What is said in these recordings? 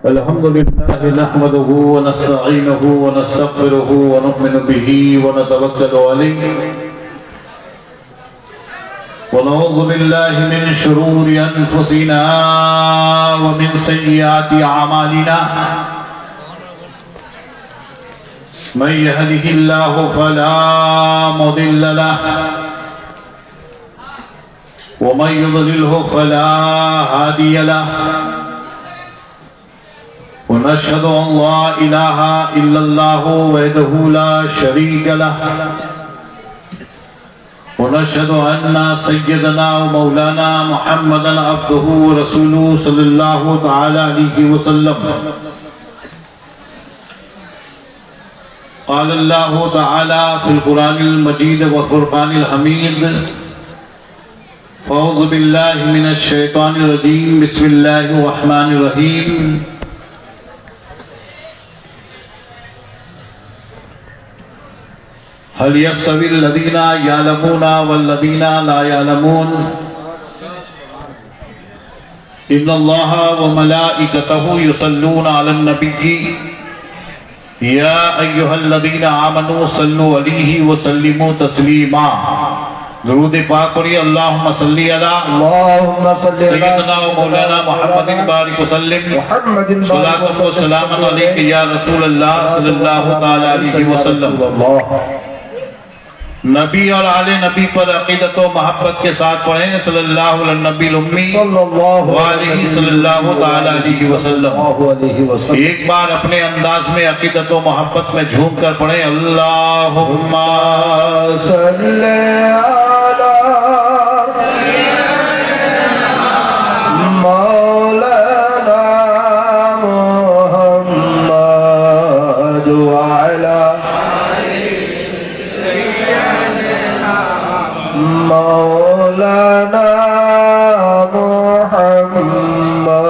الحمد لله نحمده ونستعينه ونستغفره ونؤمن به ونتوكل عليه ونعوذ بالله من شرور أنفسنا ومن سيئات أعمالنا من يهده الله فلا مضل له ومن يضلله فلا هادي له ونشهد أن لا إله إلا الله وحده لا شريك له ونشهد أن سيدنا ومولانا محمدا عبده ورسوله صلى الله تعالى عليه وسلم قال الله تعالى في القرآن المجيد والفرقان الحميد أعوذ بالله من الشيطان الرجيم بسم الله الرحمن الرحيم هل يستوي الذين يعلمون والذين لا يعلمون إن الله وملائكته يصلون على النبي يا أيها الذين آمنوا صلوا عليه وسلموا تسليما درود پاک پڑھیے اللہم صلی علی سیدنا و مولانا محمد بارک وسلم صلاۃ و سلام علیک یا رسول اللہ صلی اللہ تعالی علیہ وسلم نبی اور آل نبی پر عقیدت و محبت کے ساتھ پڑھیں صلی اللہ علی النبی الامی وآلہ صلی اللہ تعالی علیہ وسلم ایک بار اپنے انداز میں عقیدت و محبت میں جھوم کر پڑھیں اللہم صلی علی مولانا محمد وعلی مولانا محمد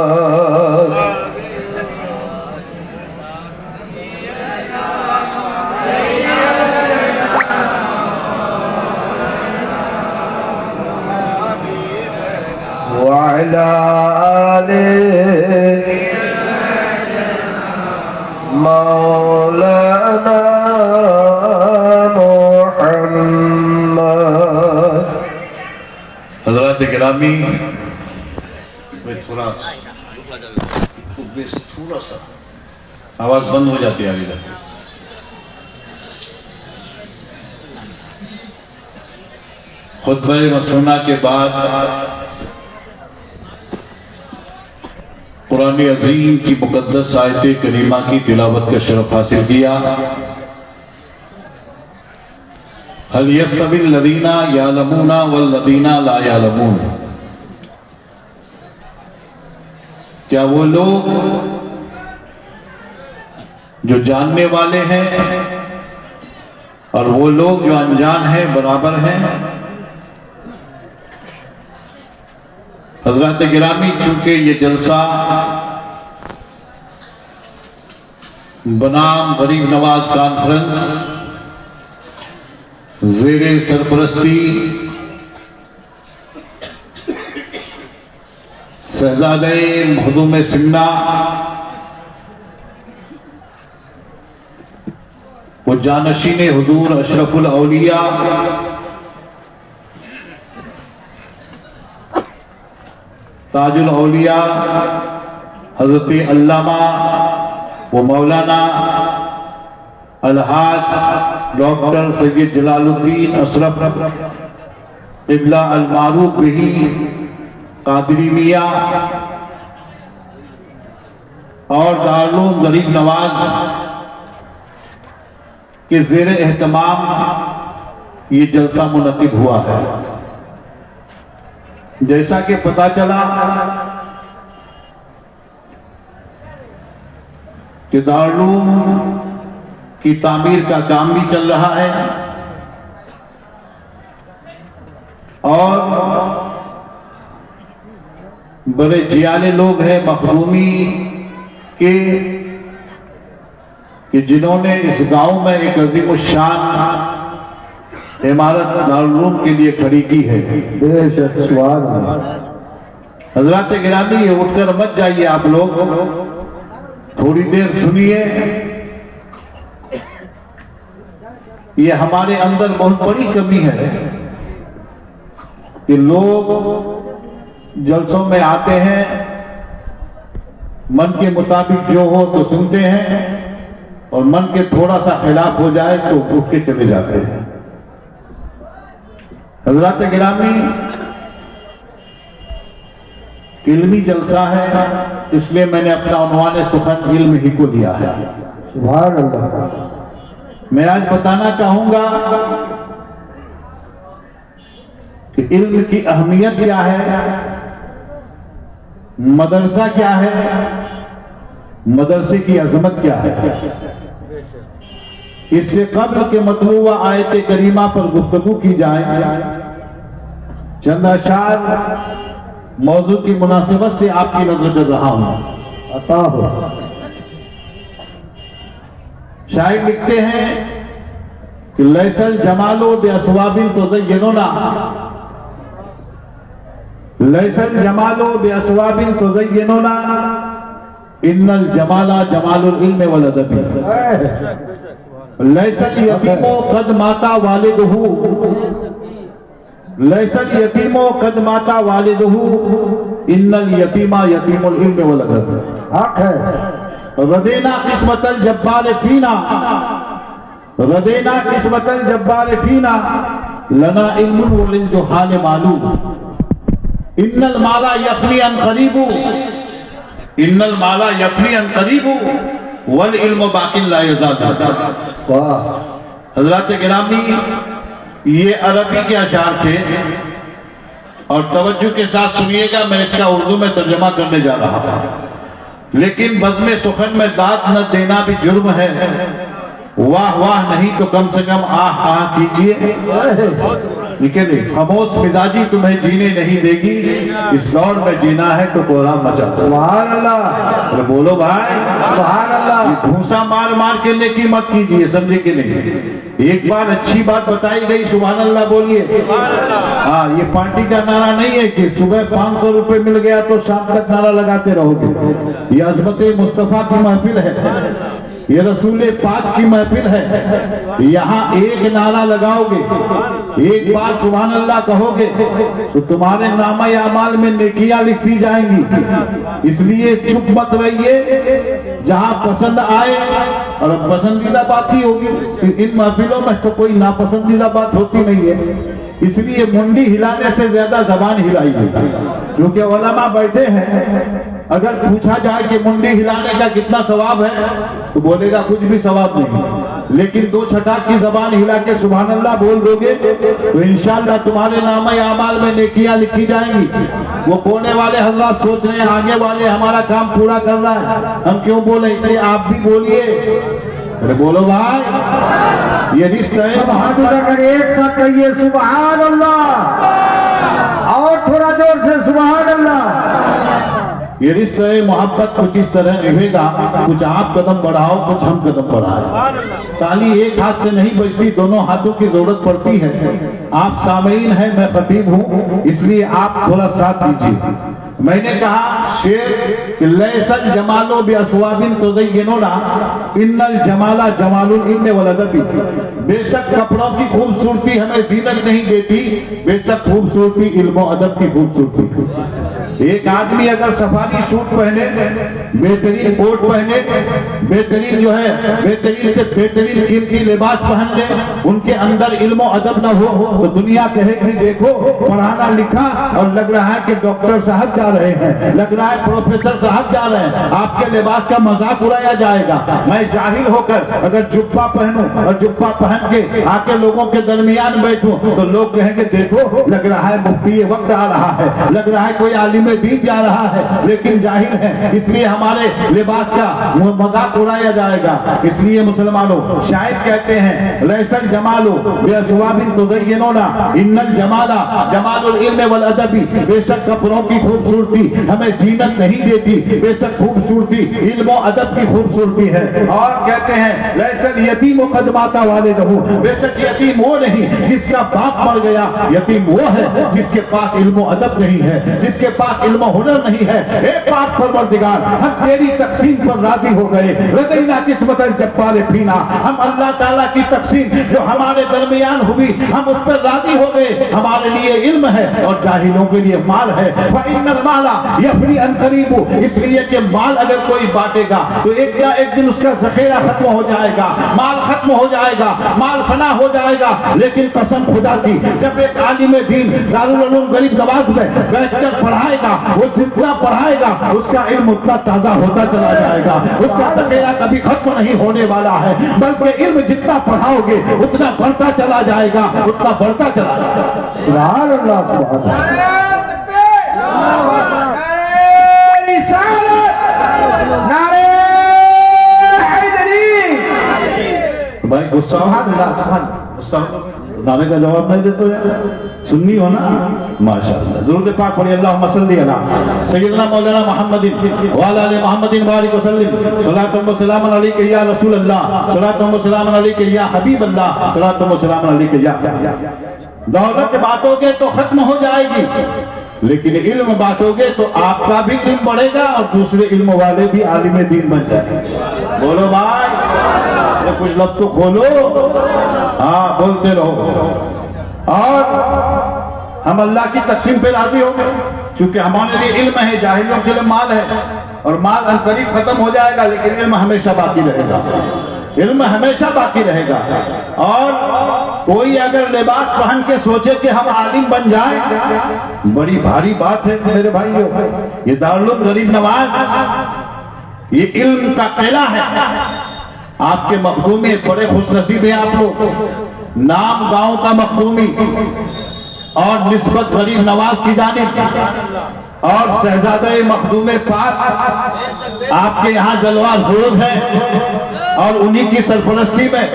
وعلى آله مولانا حضرات گرامی تھوڑا سا آواز بند ہو جاتی ہے ادھر خطبہ مسنونہ کے بعد قرآن عظیم کی مقدس آیت کریمہ کی تلاوت کا شرف حاصل کیا هل يستوي الذين يعلمون والذين لا يعلمون کیا وہ لوگ جو جاننے والے ہیں اور وہ لوگ جو انجان ہیں برابر ہیں؟ حضرات گرامی کیونکہ یہ جلسہ بنام غریب نواز کانفرنس زیر سرپرستی شہزادہ مخدوم سمنا و جانشین حضور اشرف الاولیاء تاج الاولیاء حضرت علامہ و مولانا الحاج ڈاکٹر سید جلال الدین اشرف قبلہ المعروف بہ قادری میاں اور دارالعلوم غریب نواز کے زیر اہتمام یہ جلسہ منعقد ہوا ہے۔ جیسا کہ پتہ چلا کہ دارالعلوم کی تعمیر کا کام بھی چل رہا ہے اور بڑے جیالے لوگ ہیں مخدومی کے کہ جنہوں نے اس گاؤں میں ایک عظیم الشان عمارت دارالعلوم کے لیے کھڑی کی ہے۔ حضرات گرامی یہ اٹھ کر مت جائیے آپ لوگ، تھوڑی دیر سنیے. یہ ہمارے اندر بہت بڑی کمی ہے کہ لوگ جلسوں میں آتے ہیں, من کے مطابق جو ہو تو سنتے ہیں, اور من کے تھوڑا سا خلاف ہو جائے تو اٹھ کے چلے جاتے ہیں. حضرات گرامی, علمی جلسہ ہے, اس لیے میں نے اپنا عنوان سخن علم ہی کو لیا ہے. سبحان اللہ. میں آج بتانا چاہوں گا کہ علم کی اہمیت کیا ہے, مدرسہ کیا ہے, مدرسے کی عظمت کیا ہے. اس سے قبل کے مطلوبہ آیت کریمہ پر گفتگو کی جائے, چند اشعار موضوع کی مناسبت سے آپ کی نظر کر رہا ہوں. عطا ہو. شاعر لکھتے ہیں کہ لیس الجمال باسواب تزیننا, لیس الجمال باسواب تزیننا, ان الجمال جمال العلم والادب. لیس الیتیم قد مات والدہ, لیس الیتیم قد مات والدہ, ان الیتیم یتیم العلم والادب. حق ہے. ردینا قسمت الجبار فینا, ردینا قسمت الجبار فینا, لنا علم وللجہال معلوم. ان المال یفنی عن قریب, ان المال یفنی عن قریب, والعلم باق لا یزال. واہ. حضرات گرامی, یہ عربی کے اشعار تھے, اور توجہ کے ساتھ سنیے گا, میں اس کا اردو میں ترجمہ کرنے جا رہا ہوں. لیکن بزم سخن میں داد نہ دینا بھی جرم ہے, واہ واہ نہیں تو کم سے کم آہ آہ کیجئے. خاموش مزاجی تمہیں جینے نہیں دے گی, اس دور میں جینا ہے تو کوہرام مچا دو. سبحان اللہ. بولو بھائی سبحان اللہ. گھونسا مار مار کے نیکی مت کیجیے, سمجھے کہ نہیں. ایک بار اچھی بات بتائی گئی, سبحان اللہ بولیے. ہاں, یہ پارٹی کا نعرہ نہیں ہے کہ صبح 500 روپے مل گیا تو شام تک نعرہ لگاتے رہو گے. یہ عظمت مصطفیٰ کی محفل ہے, یہ رسول پاک کی محفل ہے. یہاں ایک نعرہ لگاؤ گے, ایک بار سبحان اللہ کہو گے تو تمہارے نامہ اعمال میں نیکیاں لکھی جائیں گی. اس لیے چپ مت رہیے, جہاں پسند آئے, اور پسندیدہ بات ہی ہوگی. ان محفلوں میں تو کوئی ناپسندیدہ بات ہوتی نہیں ہے, اس لیے منڈی ہلانے سے زیادہ زبان ہلائی گئی. کیونکہ علماء بیٹھے ہیں, اگر پوچھا جائے کہ منڈی ہلانے کا کتنا ثواب ہے تو بولے گا کچھ بھی ثواب نہیں. لیکن 2 چھٹاک کی زبان ہلا کے سبحان اللہ بول دو گے تو انشاءاللہ تمہارے نامہ اعمال میں نیکیاں لکھی جائیں گی. وہ کونے والے حضرات سوچ رہے ہیں آگے والے ہمارا کام پورا کر رہا ہے, ہم کیوں بولیں, اس لیے آپ بھی بولیے. بولو بھائی, یہ رشتہ ہے. اگر ایک ساتھ کہیے سبحان اللہ, اور تھوڑا زور سے سبحان اللہ. یہ رشتہ محبت کچھ اس طرح رہے گا, کچھ آپ قدم بڑھاؤ, کچھ ہم قدم بڑھائیں. تالی ایک ہاتھ سے نہیں بجتی, دونوں ہاتھوں کی ضرورت پڑتی ہے. آپ سامعین ہیں, میں خطیب ہوں, اس لیے آپ تھوڑا ساتھ دیجیے. میں نے کہا شعر کہ لیس الجمال باسواب تزیننا, ان الجمال جمال العلم والادب. بے شک کپڑوں کی خوبصورتی ہمیں زینت نہیں دیتی, بے شک خوبصورتی علم و ادب کی خوبصورتی. ایک آدمی اگر سفاری سوٹ پہنے, بہترین کوٹ پہنے, بہترین جو ہے بہترین سے بہترین قیمتی لباس پہن لے, ان کے اندر علم و ادب نہ ہو تو دنیا کہے کہ دیکھو پڑھانا لکھا اور لگ رہا ہے کہ ڈاکٹر صاحب جا رہے ہیں, لگ رہا ہے پروفیسر صاحب جا رہے ہیں, آپ کے لباس کا مذاق اڑایا جائے گا. میں جاہل ہو کر اگر جبہ پہنوں اور جبہ پہن کے آ کے لوگوں کے درمیان بیٹھوں تو لوگ کہیں گے دیکھو لگ رہا ہے مفتی وقت آ رہا ہے, لگ رہا ہے کوئی عالم دین جا رہا ہے, لیکن جاہل ہے, اس لیے ہمارے لباس کا مذاق اڑایا جائے گا. اس لیے مسلمانوں, شاعر کہتے ہیں لیس الجمال باسواب تزیننا, ان الجمال جمال العلم والادب. بے شک کپڑوں کی خوبصورتی ہمیں زینت نہیں دیتی, بے شک خوبصورتی علم و ادب کی خوبصورتی ہے. اور کہتے ہیں لیس الیتیم قد مات والدہ, بے شک یتیم وہ نہیں جس کا باپ مر گیا, یتیم وہ ہے جس کے پاس علم و ادب نہیں ہے, جس کے پاس پاس علم و ہنر نہیں ہے، اے پاک پروردگار ہم تیری تقسیم پر راضی ہو گئے، رضینا قسمت الجبار فینا، ہم اللہ تعالیٰ کی تقسیم جو ہمارے درمیان ہوئی ہم اس پر راضی ہو گئے، ہمارے لیے علم ہے اور جاہلوں کے لیے مال ہے، فإن المال یفنی عن قریب، اس لیے کہ مال اگر کوئی بانٹے گا تو ایک یا ایک دن اس کا ذخیرہ ختم ہو جائے گا، مال ختم ہو جائے گا، مال فنا ہو جائے گا، لیکن قسم خدا کی جب ایک عالم دین دارالعلوم غریب نواز میں بیٹھ کر پڑھائے گا، وہ جتنا پڑھائے گا اس کا علم اتنا تازہ ہوتا چلا جائے گا، اس کا ذخیرہ کبھی ختم نہیں ہونے والا ہے، بلکہ علم جتنا پڑھاؤ گے اتنا بڑھتا چلا جائے گا، اتنا بڑھتا چلا جائے گا۔ سبحان اللہ، سبحان اللہ۔ بھائی غصہ نامے کا جواب نہیں دیتے سنی ہو نا، ماشاء اللہ۔ درود پاک پڑھی، اللہم صلی علی سیدنا مولانا محمد وعلی آل محمد بارک وسلم، صلاۃ و سلام علیک یا رسول اللہ، صلاۃ و سلام علیک یا حبیب اللہ، صلاۃ و سلام علیک یا۔ دولت باتوں گے تو ختم ہو جائے گی، لیکن علم بانٹو گے تو آپ کا بھی علم بڑھے گا اور دوسرے علم والے بھی عالم دین بن جائیں گے۔ بولو بھائی، کچھ لفظ تو کھولو، ہاں بولتے رہو۔ اور ہم اللہ کی تقسیم پہ راضی ہو گئے، کیونکہ ہمارے لیے علم ہے، جاہلوں کے لیے مال ہے، اور مال عنقریب ختم ہو جائے گا، لیکن علم ہمیشہ باقی رہے گا، علم ہمیشہ باقی رہے گا۔ اور کوئی اگر لباس پہن کے سوچے کہ ہم عالم بن جائیں، بڑی بھاری بات ہے میرے بھائیو۔ یہ دارالعلوم غریب نواز یہ علم کا قلعہ ہے، آپ کے مخدومی بڑے خوش نصیب ہیں آپ لوگ، نام گاؤں کا مخدومی اور نسبت غریب نواز کی جانب، اور شہزادہ مخدوم پاک آپ کے یہاں جلوہ افروز ہے، اور انہی کی سرپرستی میں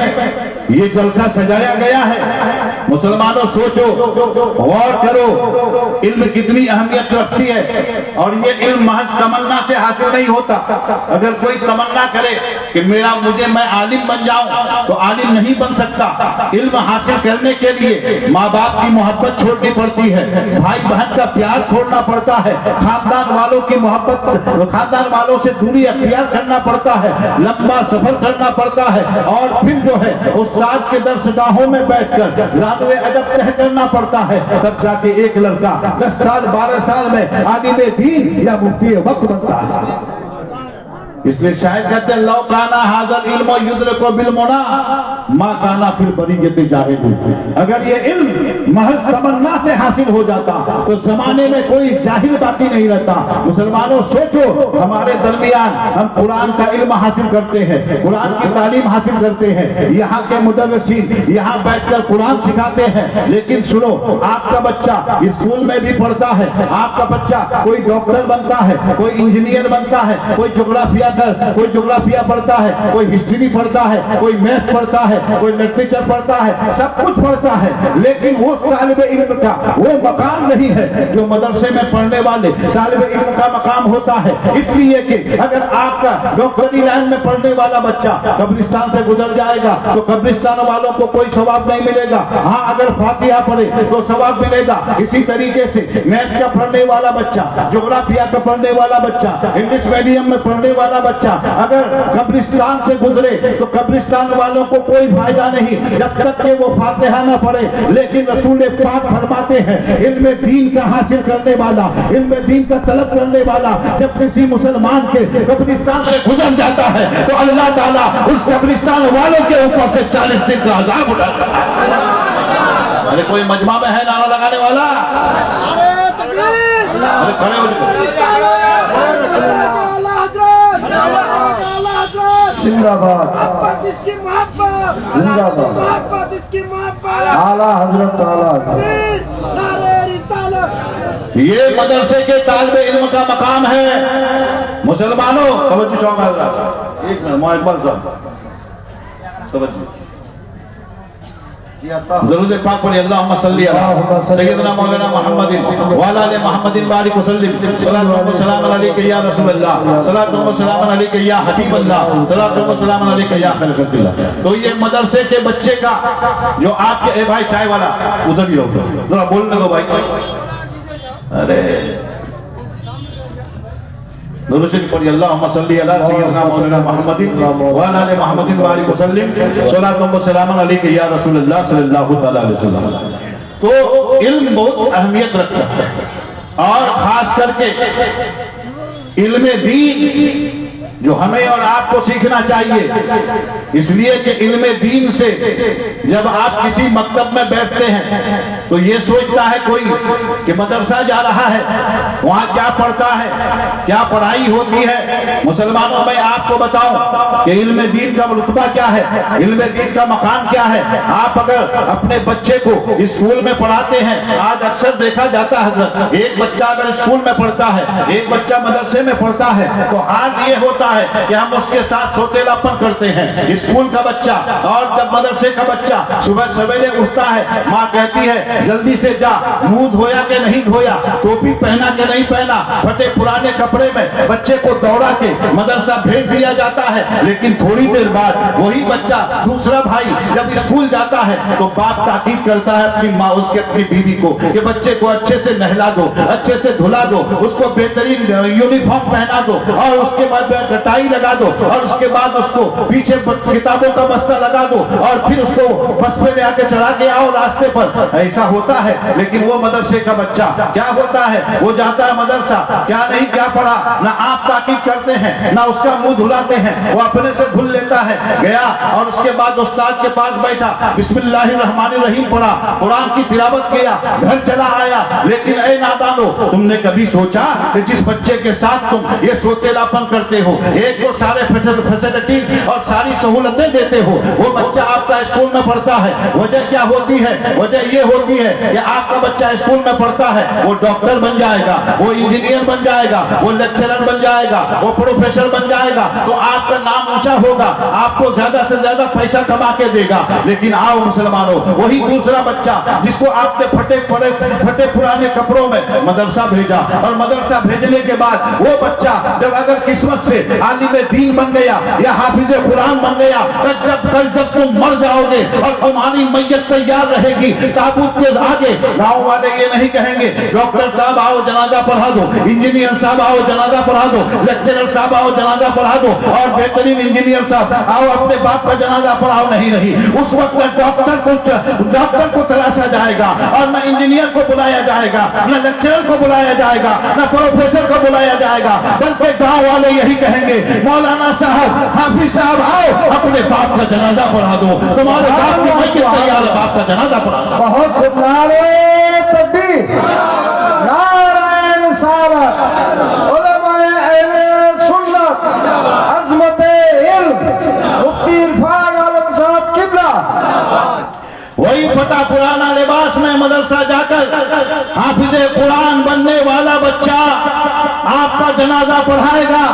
یہ جلسہ سجایا گیا ہے۔ مسلمانوں سوچو، غور کرو، علم کتنی اہمیت رکھتی ہے، اور یہ علم محض تمنا سے حاصل نہیں ہوتا۔ اگر کوئی تمنا کرے کہ میں عالم بن جاؤں تو عالم نہیں بن سکتا۔ علم حاصل کرنے کے لیے ماں باپ کی محبت چھوڑنی پڑتی ہے، بھائی بہن کا پیار چھوڑنا پڑتا ہے، خاندان والوں کی محبت، خاندان والوں سے دوری اختیار کرنا پڑتا ہے، لمبا سفر کرنا پڑتا ہے، اور پھر جو ہے استاد کے درس گاہوں میں بیٹھ کر رادوے ادب طے کرنا پڑتا ہے، تب جا کے ایک لڑکا 10 سال 12 سال میں عالم دین یا مفتی وقت بنتا ہے۔ اس لیے شاید کہتے ہیں لو کانا حاضر علم و یدرک بالمنا ما کانا فی البریۃ جاہل۔ اگر یہ علم محض تمنا سے حاصل ہو جاتا تو زمانے میں کوئی جاہل باقی نہیں رہتا۔ مسلمانوں سوچو، ہمارے درمیان ہم قرآن کا علم حاصل کرتے ہیں، قرآن کی تعلیم حاصل کرتے ہیں، یہاں کے مدرسین یہاں بیٹھ کر قرآن سکھاتے ہیں، لیکن سنو، آپ کا بچہ اسکول میں بھی پڑھتا ہے، آپ کا بچہ کوئی ڈاکٹر بنتا ہے، کوئی انجینئر بنتا ہے، کوئی جغرافیہ پڑھتا ہے، کوئی ہسٹری پڑھتا ہے، کوئی میتھ پڑھتا ہے، کوئی لٹریچر پڑھتا ہے، سب کچھ پڑھتا ہے، لیکن وہ طالب علم کا وہ مقام نہیں ہے جو مدرسے میں پڑھنے والے طالب علم کا مقام ہوتا ہے۔ اس لیے کہ اگر آپ کا ڈاکٹری لائن میں پڑھنے والا بچہ قبرستان سے گزر جائے گا تو قبرستان والوں کو کوئی ثواب نہیں ملے گا، ہاں اگر فاتحہ پڑھے تو ثواب ملے گا۔ اسی طریقے سے میتھ کا پڑھنے والا بچہ، جغرافیہ کا پڑھنے والا بچہ، انگلش میڈیم میں پڑھنے والا بچہ اگر قبرستان سے گزرے تو قبرستان والوں کو کوئی فائدہ نہیں جب تک کہ وہ فاتحہ نہ پڑھے۔ لیکن رسول پاک فرماتے ہیں علم دین کا حاصل کرنے والا، علم دین کا طلب کرنے والا جب کسی مسلمان کے قبرستان سے گزر جاتا ہے تو اللہ تعالیٰ اس قبرستان والوں کے اوپر سے 40 دن کا عذاب اٹھاتا ہے۔ ارے کوئی مجمع میں ہے نعرہ لگانے والا؟ ارے کھڑے ہو جائو۔ زندہ باد، اس کی محبت، زندہ باد، محبت اس کی محبت، اعلیٰ حضرت اعلیٰ۔ نعرہ رسالت۔ یہ مدرسے کے طالب علم کا مقام ہے۔ مسلمانوں توجہ چاہوں گا، ایک منٹ اقبال صاحب توجہ، درود پاک پڑھی، اللہم صلی علی سیدنا مولانا محمد وعلی آل محمد بارک وسلم، صلاۃ و سلام علیک یا رسول اللہ، صلاۃ و سلام علیک یا حبیب اللہ، صلاۃ و سلام علیک یا خیر خلق اللہ۔ تو یہ مدرسے کے بچے کا جو آپ کے، اے بھائی چائے والا ادھر ہی ہوگا، ذرا بولنے دو بھائی۔ ارے درود شریف پڑھیے اللہم صلی علی سیدنا مولانا محمد وعلی آل محمد وبارک وسلم صلاۃ و سلام علیک یا رسول اللہ صلی اللہ تعالی علیہ وسلم. تو علم بہت اہمیت رکھتا ہے اور خاص کر کے علم دین جو ہمیں اور آپ کو سیکھنا چاہیے، اس لیے کہ علم دین سے جب آپ کسی مکتب میں بیٹھتے ہیں تو یہ سوچتا ہے کوئی کہ مدرسہ جا رہا ہے، وہاں کیا پڑھتا ہے، کیا پڑھائی ہوتی ہے. مسلمانوں میں آپ کو بتاؤں کہ علم دین کا رتبہ کیا ہے، علم دین کا مقام کیا ہے. آپ اگر اپنے بچے کو اسکول میں پڑھاتے ہیں، آج اکثر دیکھا جاتا ہے ایک بچہ اگر اسکول میں پڑھتا ہے، ایک بچہ مدرسے میں پڑھتا ہے، تو حال یہ ہوتا ہے کہ ہم اس کے ساتھ سوتیلا پن کرتے ہیں. اسکول کا بچہ اور جب مدرسے کا بچہ صبح سویرے اٹھتا ہے، ماں کہتی ہے جلدی سے جا، منہ دھویا کہ نہیں دھویا، ٹوپی پہنا کہ نہیں پہنا، پھٹے پرانے کپڑے میں بچے کو دوڑا کے مدرسہ بھیج دیا جاتا ہے. لیکن تھوڑی دیر بعد وہی بچہ دوسرا بھائی جب اسکول جاتا ہے تو باپ تاکید کرتا ہے اپنی ماں اپنی بیوی کو کہ بچے کو اچھے سے نہلا دو، اچھے سے دھلا دو، اس کو بہترین یونیفارم پہنا دو اور اس کے بعد ٹائی لگا دو اور اس کے بعد اس کو پیچھے کتابوں کا بستہ لگا دو اور پھر اس کو بس پہ لے آ کے چلا کے آؤ راستے پر. ایسا ہوتا ہے. لیکن وہ مدرسے کا بچہ کیا ہوتا ہے، وہ جاتا ہے مدرسہ، کیا نہیں کیا پڑھا، نہ آپ تاکید کرتے ہیں نہ اس کا منہ دھلاتے ہیں، وہ اپنے سے دھل لیتا ہے. گیا اور اس کے بعد استاد کے پاس بیٹھا، بسم اللہ الرحمن الرحیم پڑھا، قرآن کی تلاوت کیا، گھر چلا آیا. لیکن اے نادانو، تم نے کبھی سوچا کہ جس بچے کے ساتھ تم یہ سوتیلا پن کرتے ہو، ایک کو سارے فیسلٹیز اور ساری سہولتیں دیتے ہو، وہ بچہ آپ کا اسکول میں پڑھتا ہے. وجہ کیا ہوتی ہے؟ وجہ یہ ہوتی ہے کہ آپ کا بچہ اسکول میں پڑھتا ہے، وہ ڈاکٹر بن جائے گا، وہ انجینئر بن جائے گا، وہ لیکچرر بن جائے گا، وہ پروفیسر بن جائے گا، تو آپ کا نام اونچا ہوگا، آپ کو زیادہ سے زیادہ پیسہ کما کے دے گا. لیکن آؤ مسلمانوں، وہی دوسرا بچہ جس کو آپ نے پھٹے پرانے کپڑوں میں مدرسہ بھیجا، اور مدرسہ بھیجنے کے بعد وہ بچہ جب اگر قسمت سے عالم دین بن گیا یا حافظ قرآن بن گیا، جب تم مر جاؤ گے اور تمہاری میت تیار رہے گی تابوت کے آگے، گاؤں والے یہ نہیں کہیں گے ڈاکٹر صاحب آؤ جنازہ پڑھا دو، انجینئر صاحب آؤ جنازہ پڑھا دو، لیکچرر صاحب آؤ جنازہ پڑھا دو، اور بہترین انجینئر صاحب آؤ اپنے باپ کا جنازہ پڑھاؤ. نہیں، اس وقت ڈاکٹر کو تلاشا جائے گا اور نہ انجینئر کو بلایا جائے گا، نہ لیکچرر کو بلایا جائے گا، نہ پروفیسر کو بلایا جائے گا، بلکہ گاؤں والے یہی کہیں گے مولانا صاحب، حافظ صاحب آؤ اپنے باپ کا جنازہ پڑھا دو، تمہارے باپ کی میت تیار ہے، باپ کا جنازہ پڑھا دو. بہت نعرے تکبیر، نعرے رسالت، علماء اہل سنت، عظمت علم، مفتی عرفان عالم صاحب قبلہ. وہی پھٹا پرانا لباس میں مدرسہ جا کر حافظ قرآن بننے والا بچہ آپ کا جنازہ پڑھائے گا.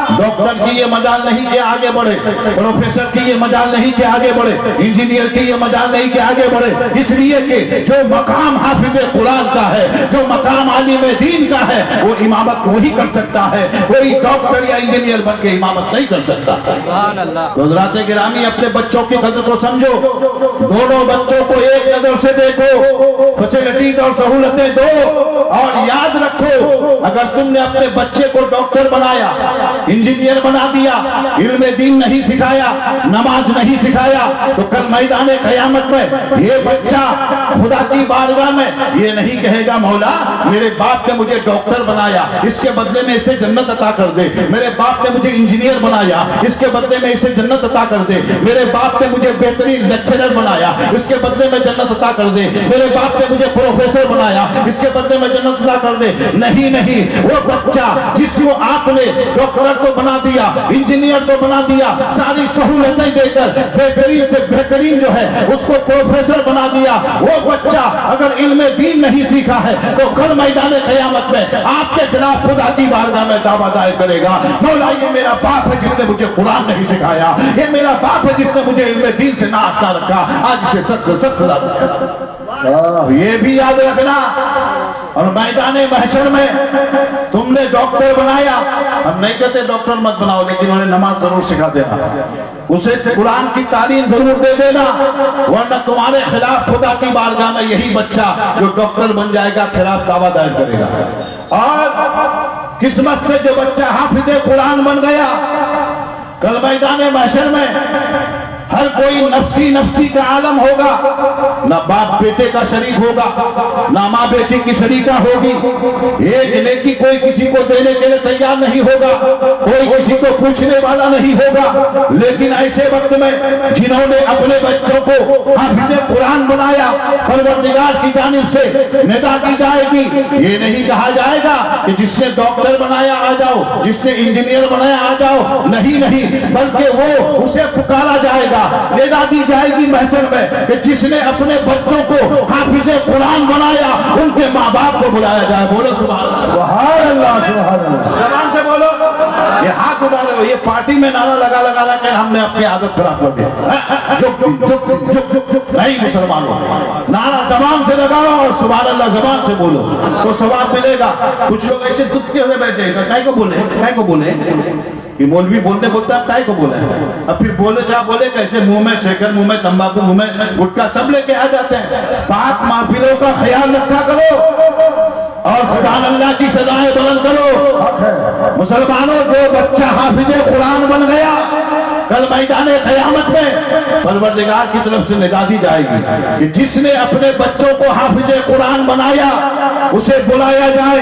ڈاکٹر کی یہ مجال نہیں کہ آگے بڑھے، پروفیسر کی یہ مجال نہیں کہ آگے بڑھے، انجینئر کی یہ مجال نہیں کہ آگے بڑھے، اس لیے کہ جو مقام حافظ قرآن کا ہے، جو مقام عالم دین کا ہے، وہ امامت وہی کر سکتا ہے، کوئی ڈاکٹر یا انجینئر بن کے امامت نہیں کر سکتا. حضرات گرامی، اپنے بچوں کی قدر کو سمجھو، دونوں بچوں کو ایک نظر سے دیکھو، فیسلٹیز اور سہولتیں دو، اور یاد رکھو اگر تم نے اپنے بچے کو ڈاکٹر بنایا، انجینئر بنا دیا، علم دین نہیں سکھایا، نماز نہیں سکھایا، تو کل میدان قیامت میں یہ بچہ خدا کی بارگاہ میں یہ نہیں کہے گا مولا میرے باپ نے مجھے ڈاکٹر بنایا، اس کے بدلے میں اسے جنت عطا کر دے، میرے باپ نے مجھے انجینئر بنایا، اس کے بدلے میں اسے جنت عطا کر دے، میرے باپ نے مجھے بہترین لیکچرر بنایا، اس کے بدلے میں جنت عطا کر دے، میرے باپ نے مجھے پروفیسر بنایا، اس کے بدلے میں جنت عطا کر دے. نہیں، وہ بچہ جس کو آپ نے ڈاکٹر تو بنا دیا، انجینئر تو بنا دیا، ساری سہولتیں دے کر بہترین سے بہترین جو ہے اس کو پروفیسر بنا دیا، وہ بچہ اگر علم دین نہیں سیکھا ہے تو کل میدان قیامت میں آپ کے خلاف خدا کی بارگاہ میں دعویٰ دائر کرے گا مولا یہ میرا باپ ہے جس نے مجھے قرآن نہیں سکھایا، یہ میرا باپ ہے جس نے مجھے علم دین سے نہ آشنا رکھا، آج اسے سخت سے سخت سزا دے. یہ بھی یاد رکھنا. اور میدان محشر میں تم نے ڈاکٹر بنایا، ہم نہیں کہتے ڈاکٹر مت بناؤ، لیکن انہیں نماز ضرور سکھا دینا، اسے قرآن کی تعلیم ضرور دے دینا، ورنہ تمہارے خلاف خدا کی بارگاہ میں یہی بچہ جو ڈاکٹر بن جائے گا خلاف دعویٰ دائر کرے گا. اور قسمت سے جو بچہ حافظ قرآن بن گیا، کل میدان محشر میں ہر کوئی نفسی نفسی کا عالم ہوگا، نہ باپ بیٹے کا شریک ہوگا، نہ ماں بیٹی کی شریکہ ہوگی، ایک نیکی کوئی کسی کو دینے کے لیے تیار نہیں ہوگا، کوئی کسی کو پوچھنے والا نہیں ہوگا۔ لیکن ایسے وقت میں جنہوں نے اپنے بچوں کو حافظ قرآن بنایا، پروردگار کی جانب سے ندا کی جائے گی۔ یہ نہیں کہا جائے گا کہ جس نے ڈاکٹر بنایا آ جاؤ، جس نے انجینئر بنایا آ جاؤ، نہیں، بلکہ وہ اسے پکارا جائے گا، ندا دی جائے گی محشر میں کہ جس نے اپنے بچوں کو حافظ قرآن بنایا، ان کے ماں باپ کو بلایا جائے۔ بولو سبحان اللہ، سبحان اللہ، زبان سے بولو۔ یہ ہاتھ اٹھا رہے ہو، یہ پارٹی میں نعرہ لگا کے ہم نے اپنی عادت خراب کر دیا۔ نہیں مسلمانوں، نعرہ زبان سے لگاؤ اور سبحان اللہ زبان سے بولو تو ثواب ملے گا۔ کچھ لوگ ایسے دکھتے ہوئے بیٹھے گا، کائے کو بولے کہ مولوی بولنے بولتا ہے، کائے کو بولے، اب پھر بولے جا بولے کیسے، منہ میں شیکر، منہ میں تمباکو، منہ میں گٹکا سب لے کے آ جاتے ہیں۔ پاک محفلوں کا خیال رکھا کرو اور سبحان اللہ کی سزائیں بلند کرو۔ مسلمانوں، جو بچہ حافظ قرآن بن گیا، کل میدان قیامت میں پروردگار کی طرف سے ندا دی جائے گی کہ جس نے اپنے بچوں کو حافظ قرآن بنایا اسے بلایا جائے،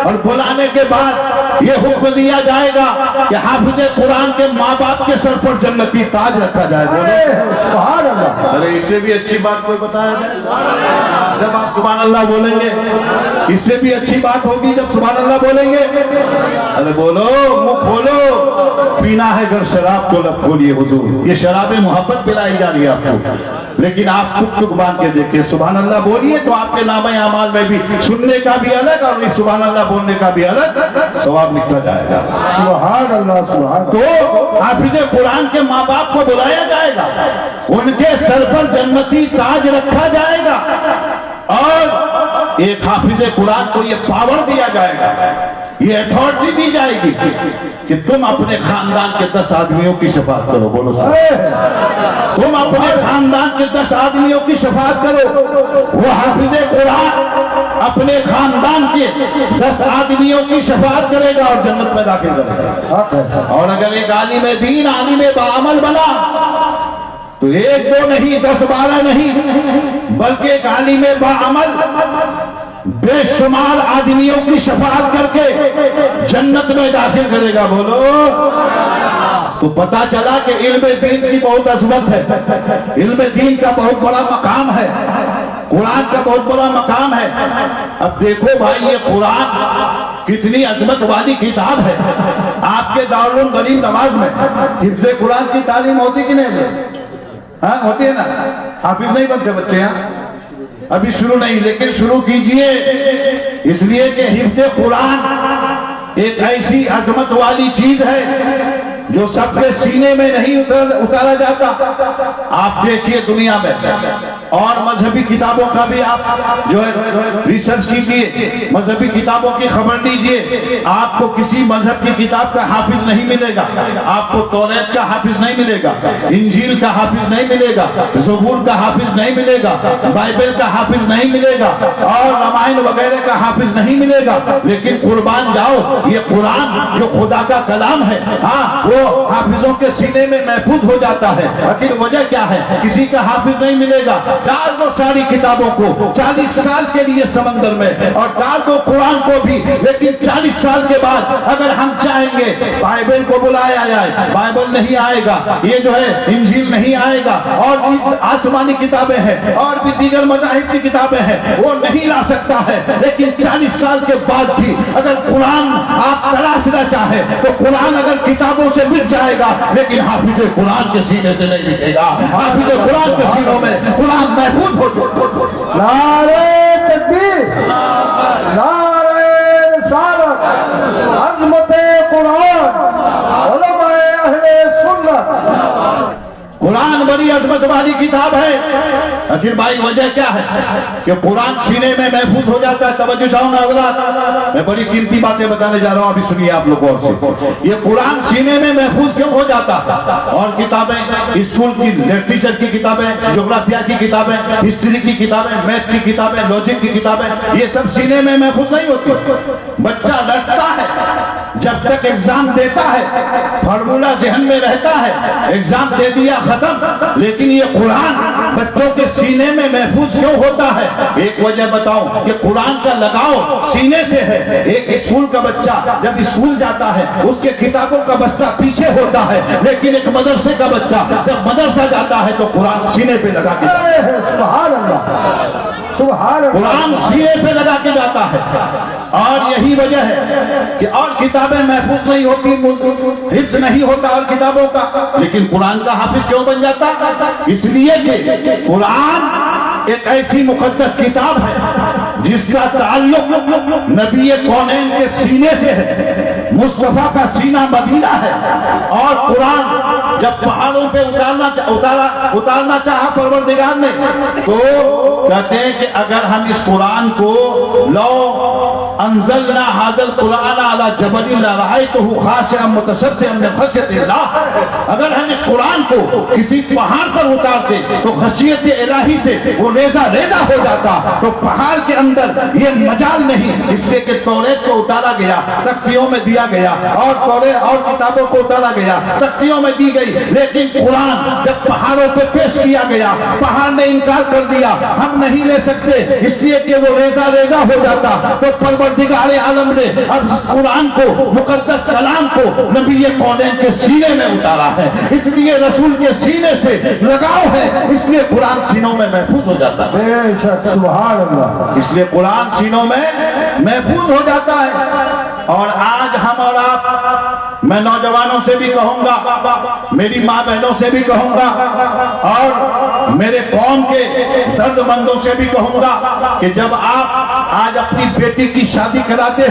اور بلانے کے بعد یہ حکم دیا جائے گا کہ حافظ قرآن کے ماں باپ کے سر پر جنتی تاج رکھا جائے۔ سبحان اللہ۔ ارے اس سے بھی اچھی بات کوئی بتایا جائے؟ جب آپ سبحان اللہ بولیں گے، اس سے بھی اچھی بات ہوگی جب سبحان اللہ بولیں گے۔ ارے بولو، منہ کھولو۔ پینا ہے گر شراب تو لب کھولیے حضور، یہ شراب محبت پلائی جا رہی ہے آپ کو، لیکن آپ ٹک باندھ کے دیکھیں، سبحان اللہ بولیے تو آپ کے نامہ اعمال میں بھی سننے کا بھی الگ اور سبحان اللہ بولنے کا بھی الگ ثواب لکھا جائے گا۔ سبحان اللہ، سبحان اللہ۔ تو حافظ قرآن کے ماں باپ کو بلایا جائے گا، ان کے سر پر جنتی تاج رکھا جائے گا، اور ایک حافظ قرآن کو یہ پاور دیا جائے گا، یہ اتھارٹی دی جائے گی کہ تم اپنے خاندان کے 10 آدمیوں کی شفاعت کرو۔ بولو تم اپنے خاندان کے 10 آدمیوں کی شفاعت کرو۔ وہ حافظ قرآن اپنے خاندان کے 10 آدمیوں کی شفاعت کرے گا اور جنت میں داخل کرے گا۔ اور اگر ایک عالم دین، عالم باعمل بنا تو 1 2 نہیں، 10 12 نہیں، بلکہ ایک عالم باعمل بے شمار آدمیوں کی شفاعت کر کے جنت میں داخل کرے گا۔ بولو تو پتا چلا کہ علم دین کی بہت عظمت ہے، علم دین کا بہت بڑا مقام ہے، قرآن کا بہت بڑا مقام ہے۔ اب دیکھو بھائی، یہ قرآن کتنی عظمت والی کتاب ہے۔ آپ کے دارالعلوم غریب نواز میں حفظ قرآن کی تعلیم ہوتی کہ نہیں؟ ہاں ہوتی ہے نا؟ حافظ نہیں بنتے بچے، ہاں ابھی شروع نہیں، لیکن شروع کیجئے، اس لیے کہ حفظ قرآن ایک ایسی عظمت والی چیز ہے جو سب کے سینے میں نہیں اتارا جاتا۔ آپ دیکھیے دنیا میں اور مذہبی کتابوں کا بھی آپ جو ہے ریسرچ کیجئے، مذہبی کتابوں کی خبر لیجئے، آپ کو کسی مذہب کی کتاب کا حافظ نہیں ملے گا، آپ کو توریت کا حافظ نہیں ملے گا، انجیل کا حافظ نہیں ملے گا، زبور کا حافظ نہیں ملے گا، بائبل کا حافظ نہیں ملے گا، اور رامائن وغیرہ کا حافظ نہیں ملے گا۔ لیکن قربان جاؤ، یہ قرآن جو خدا کا کلام ہے، ہاں وہ حافظوں کے سینے میں محفوظ ہو جاتا ہے۔ لیکن وجہ کیا ہے؟ کسی کا حافظ نہیں ملے گا، ڈال دو ساری کتابوں کو 40 سال کے لیے سمندر میں، اور ڈال دو قرآن کو بھی، لیکن 40 سال کے بعد اگر ہم چاہیں گے بائبل کو بلایا جائے، بائبل نہیں آئے گا، یہ جو ہے انجیل نہیں آئے گا، اور بھی آسمانی کتابیں ہیں اور بھی دیگر مذاہب کی کتابیں ہیں، وہ نہیں لا سکتا ہے۔ لیکن 40 سال کے بعد بھی اگر قرآن آپ تلاشنا چاہیں تو قرآن اگر کتابوں سے مٹ جائے گا، لیکن حافظ قرآن کے سینے سے نہیں مٹے گا۔ حافظ قرآن کے سینوں میں قرآن محفوظ ہو چکا۔ نعرہ تکبیر، نعرہ رسالت، عظمت قرآن، علماء اہل سنت قرآن بڑی عظمت والی کتاب ہے، لیکن بھائی وجہ کیا ہے کہ قرآن سینے میں محفوظ ہو جاتا ہے. توجہ چاہوں گا حضرات، میں بڑی قیمتی باتیں بتانے جا رہا ہوں، ابھی سنیے آپ لوگ غور سے. یہ قرآن سینے میں محفوظ کیوں ہو جاتا ہے؟ اور کتابیں اسکول کی لٹریچر کی کتابیں، جغرافیہ کی کتابیں، ہسٹری کی کتابیں، میتھ کی کتابیں، لاجک کی کتابیں، یہ سب سینے میں محفوظ نہیں ہوتی. بچہ لڑتا ہے جب تک ایگزام دیتا ہے، فارمولا ذہن میں رہتا ہے، ایگزام دے دیا ختم. لیکن یہ قرآن بچوں کے سینے میں محفوظ کیوں ہوتا ہے؟ ایک وجہ بتاؤں کہ قرآن کا لگاؤ سینے سے ہے. ایک اسکول کا بچہ جب اسکول جاتا ہے اس کے کتابوں کا بستہ پیچھے ہوتا ہے، لیکن ایک مدرسے کا بچہ جب مدرسہ جاتا ہے تو قرآن سینے پہ لگا کے جاتا ہے. سبحان اللہ، سبحان اللہ. قرآن سینے پہ لگا کے جاتا ہے. اور یہی وجہ ہے کہ اور کتابیں محفوظ نہیں ہوتی، حفظ نہیں ہوتا اور کتابوں کا، لیکن قرآن کا حافظ کیوں بن جاتا؟ اس لیے کہ قرآن ایک ایسی مقدس کتاب ہے جس کا تعلق نبی کونین کے سینے سے ہے. مصطفیٰ کا سینہ مدینہ ہے. اور قرآن جب پہاڑوں پہ اتارنا چاہا پروردگار نے تو کہتے ہیں کہ اگر ہم اس قرآن کو لو انزلنا هذا القرآن على جبل لرأيته خاشعا متصدعا من خشية الله، اگر ہم اس قرآن کو کسی پہاڑ پر اتارتے تو خشیت الہی سے وہ ریزہ ریزہ ہو جاتا. تو پہاڑ کے اندر یہ مجال نہیں، اس لیے کہ توریت کو اتارا گیا، تختیوں میں دیا گیا، اور توریت اور کتابوں کو اتارا گیا، تختیوں میں دی گئی. لیکن قرآن جب پہاڑوں پہ پیش کیا گیا، پہاڑ نے انکار کر دیا، ہم نہیں لے سکتے، اس لیے کہ وہ ریزہ ریزہ ہو جاتا. تو پروردگار عالم نے اب اس قرآن کو، مقدس کلام کو نبی کونین کے سینے میں اتارا ہے. اس لیے رسول کے سینے سے لگاؤ ہے، اس لیے قرآن سینوں میں محفوظ ہو جاتا ہے. بے شک، سبحان اللہ. اس لیے قرآن سینوں میں محفوظ ہو جاتا ہے. اور آج ہم اور آپ، میں نوجوانوں سے بھی کہوں گا، میری ماں بہنوں سے بھی کہوں گا، اور میرے قوم کے درد مندوں سے بھی کہوں گا کہ جب آپ آج اپنی بیٹی کی شادی کراتے